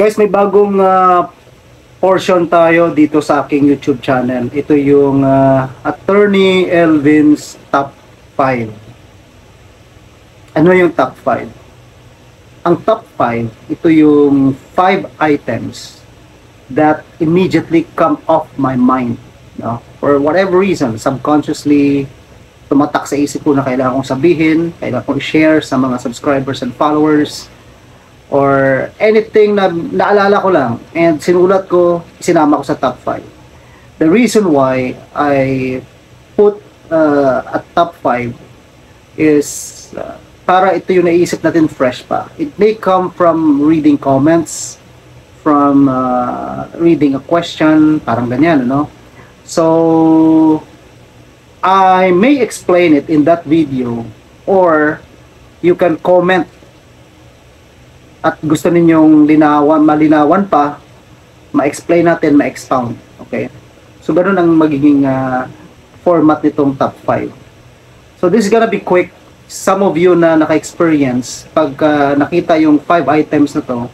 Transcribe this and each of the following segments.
Guys, may bagong portion tayo dito sa aking YouTube channel. Ito yung Attorney Elvin's Top 5. Ano yung Top 5? Ang Top 5, ito yung 5 items that immediately come off my mind. No? For whatever reason, subconsciously, tumatak sa isip ko na kailangan kong sabihin, kailangan kong i-share sa mga subscribers and followers, or anything na naalala ko lang and sinulat ko, isinama ko sa top 5. The reason why I put a top 5 is para ito yung naisip natin fresh pa. It may come from reading comments, from reading a question, parang ganyan, no? So I may explain it in that video, or you can comment at gusto ninyong malinawan pa, ma-explain natin, ma-expound. Okay? So, ganun ang magiging format nitong top 5. So, this is gonna be quick. Some of you na naka-experience, pag nakita yung 5 items na to,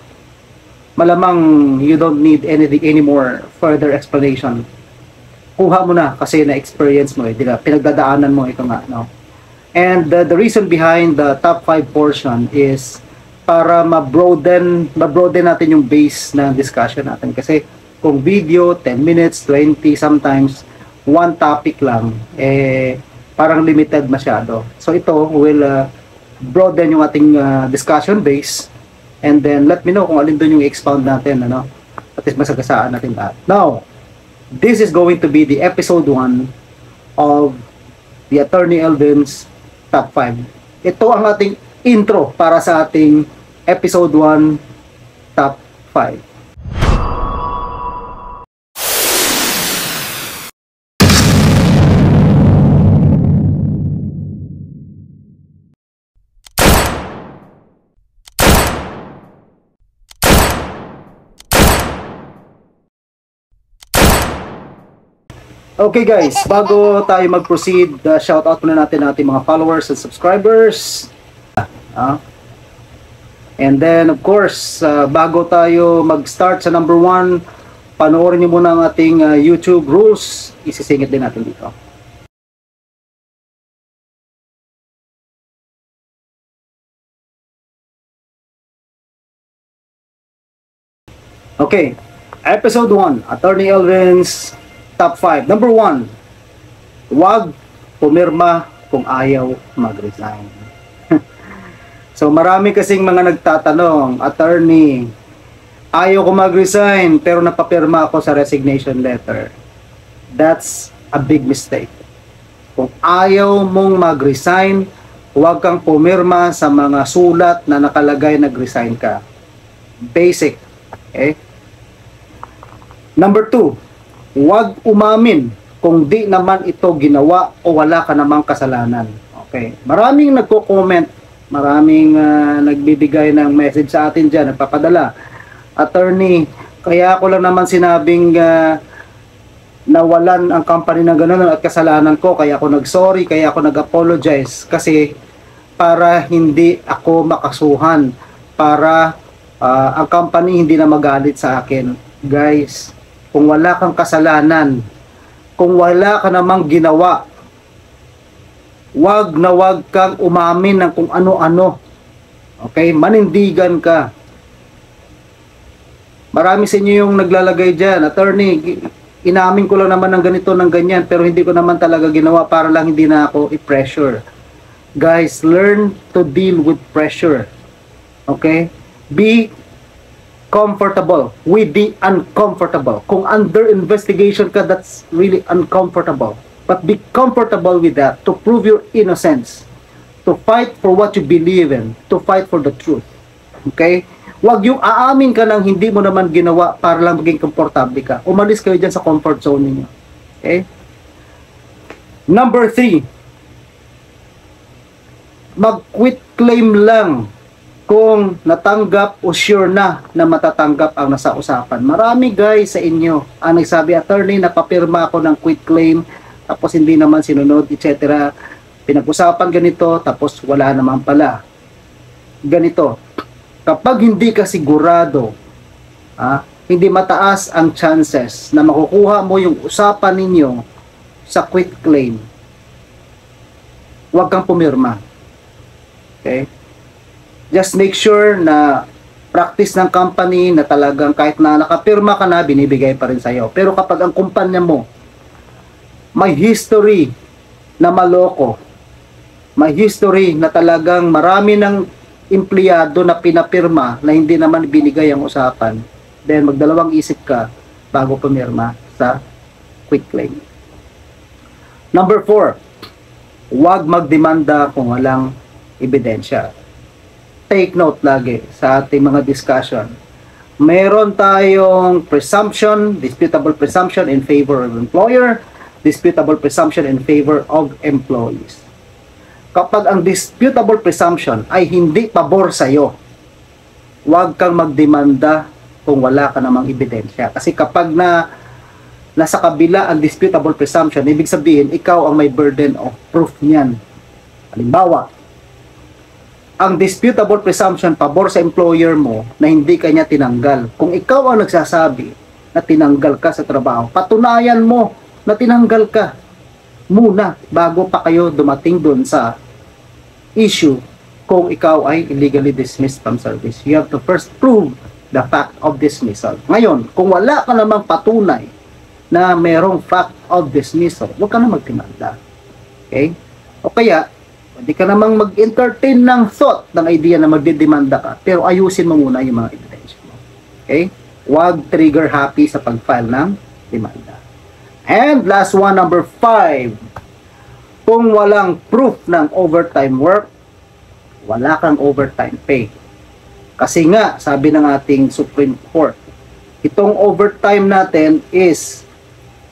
malamang you don't need any more further explanation. Kuha mo na kasi na-experience mo, di ba? Pinagdadaanan mo ito nga, no? And the reason behind the top 5 portion is para ma-broaden natin yung base ng discussion natin. Kasi kung video, 10 minutes, 20, sometimes, one topic lang, parang limited masyado. So ito will broaden yung ating discussion base, and then let me know kung alin doon yung expound natin, ano? At least masagasaan natin lahat. Now, this is going to be the episode 1 of the Attorney Elvin's Top 5. Ito ang ating intro para sa ating episode 1 top 5. Okay guys, bago tayo mag-proceed, shout out muna natin ating mga followers and subscribers. And then, of course, bago tayo mag-start sa number 1, panoorin niyo muna ang ating YouTube rules. Isisingit din natin dito. Okay, episode 1, Attorney Elvin's Top 5. Number 1, huwag pumirma kung ayaw mag-resign. So marami kasing mga nagtatanong, attorney, ayaw ko mag-resign pero napapirma ako sa resignation letter. That's a big mistake. Kung ayaw mong mag-resign, huwag kang pumirma sa mga sulat na nakalagay nag-resign ka. Basic. Okay? Number 2, huwag umamin kung di naman ito ginawa o wala ka namang kasalanan. Okay? Maraming nagko-comment, maraming nagbibigay ng message sa atin dyan, nagpapadala. Attorney, kaya ako lang naman sinabing nawalan ang company ng gano'n at kasalanan ko, kaya ako nag-sorry, kaya ako nag-apologize, kasi para hindi ako makasuhan, para ang company hindi na magalit sa akin. Guys, kung wala kang kasalanan, kung wala ka namang ginawa, wag na wag kang umamin ng kung ano-ano. Okay? Manindigan ka. Marami sa inyo yung naglalagay dyan, attorney, inamin ko lang naman ng ganito, ng ganyan, pero hindi ko naman talaga ginawa para lang hindi na ako i-pressure. Guys, learn to deal with pressure. Okay? Be comfortable with the uncomfortable. Kung under investigation ka, that's really uncomfortable. But be comfortable with that to prove your innocence, to fight for what you believe in, to fight for the truth. Okay? Huwag yung aamin ka ng hindi mo naman ginawa para lang maging komportable ka. Umalis kayo dyan sa comfort zone niyo. Okay? Number 3, mag-quit claim lang kung natanggap o sure na matatanggap ang nasa usapan. Marami guys sa inyo ang nagsabi, attorney, napapirma ako ng quit claim, tapos hindi naman sinunod, etc. Pinag-usapan ganito, tapos wala naman pala. Ganito, kapag hindi ka sigurado hindi mataas ang chances na makukuha mo yung usapan ninyo sa quit claim. Huwag kang pumirma. Okay? Just make sure na practice ng company na talagang kahit na nakapirma ka na, binibigay pa rin sa'yo. Pero kapag ang kumpanya mo may history na maloko, may history na talagang marami ng empleyado na pinapirma na hindi naman binigay ang usapan, then magdalawang isip ka bago pumirma sa quit claim. Number 4, huwag magdemanda kung walang ebidensya. Take note lagi sa ating mga discussion. Meron tayong presumption, disputable presumption in favor of employer, disputable presumption in favor of employees. Kapag ang disputable presumption ay hindi pabor sa'yo, huwag kang magdemanda kung wala ka namang ebidensya. Kasi kapag nasa kabila ang disputable presumption, ibig sabihin, ikaw ang may burden of proof niyan. Halimbawa, ang disputable presumption pabor sa employer mo na hindi kanya tinanggal. Kung ikaw ang nagsasabi na tinanggal ka sa trabaho, patunayan mo na tinanggal ka muna bago pa kayo dumating dun sa issue kung ikaw ay illegally dismissed from service. You have to first prove the fact of dismissal. Ngayon, kung wala ka namang patunay na merong fact of dismissal, huwag ka na magtinanda. Okay? O kaya, hindi ka namang mag-entertain ng thought, ng idea na magdidemanda ka, pero ayusin mo muna yung mga evidence mo. Okay? Huwag trigger happy sa pag-file ng demanda. And last one, number 5. Kung walang proof ng overtime work, wala kang overtime pay. Kasi nga, sabi ng ating Supreme Court, itong overtime natin is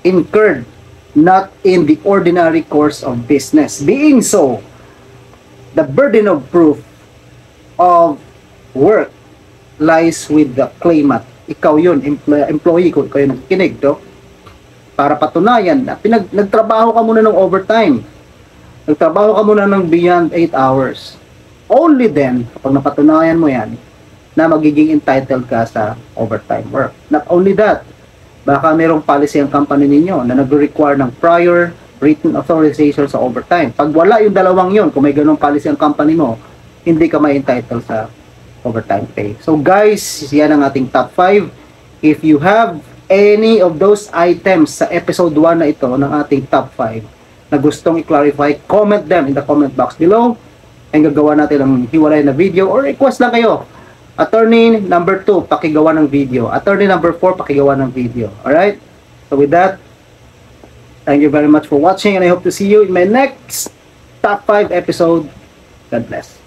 incurred not in the ordinary course of business. Being so, the burden of proof of work lies with the claimant. Ikaw yun, employee ko, ikaw yun nakikinig, no? Para patunayan na nagtrabaho ka muna ng overtime. Nagtrabaho ka muna ng beyond 8 hours. Only then, kapag napatunayan mo yan, na magiging entitled ka sa overtime work. Not only that, baka merong policy ang company ninyo na nag-require ng prior written authorization sa overtime. Pag wala yung dalawang yun, kung may ganong policy ang company mo, hindi ka may entitled sa overtime pay. So guys, yan ang ating top 5. If you have any of those items sa episode 1 na ito ng ating top 5 na gustong i-clarify, comment them in the comment box below and gagawa natin ang hiwalay na video or request lang kayo. Attorney number 2, pakigawa ng video. Attorney number 4, pakigawa ng video. Alright? So with that, thank you very much for watching and I hope to see you in my next top 5 episode. God bless.